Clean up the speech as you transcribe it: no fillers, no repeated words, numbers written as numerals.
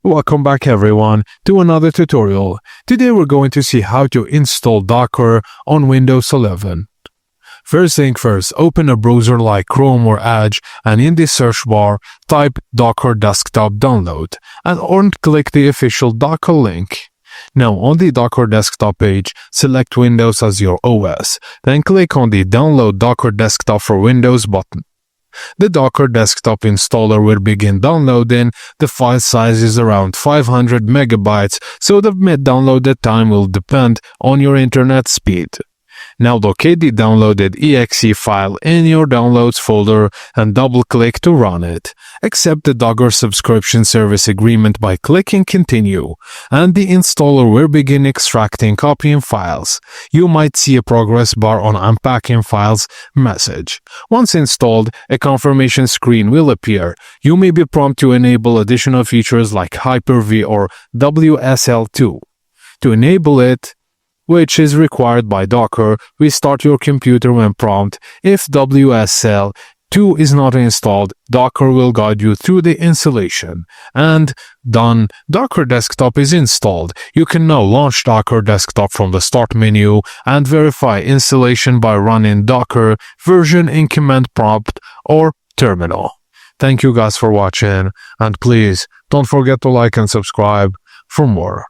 Welcome back everyone to another tutorial. Today we're going to see how to install Docker on Windows 11. First thing first, open a browser like Chrome or Edge and in the search bar type Docker Desktop Download and click the official Docker link. Now on the Docker Desktop page, select Windows as your OS, then click on the Download Docker Desktop for Windows button. The Docker Desktop installer will begin downloading. The file size is around 500 megabytes, so the downloaded time will depend on your internet speed. Now locate the downloaded exe file in your Downloads folder and double-click to run it. Accept the Docker subscription service agreement by clicking Continue, and the installer will begin extracting copying files. You might see a progress bar on Unpacking Files message. Once installed, a confirmation screen will appear. You may be prompted to enable additional features like Hyper-V or WSL2. To enable it, which is required by Docker, restart your computer when prompted. If WSL2 is not installed, Docker will guide you through the installation. And done, Docker Desktop is installed. You can now launch Docker Desktop from the Start menu and verify installation by running Docker version in command prompt or terminal. Thank you guys for watching, and please don't forget to like and subscribe for more.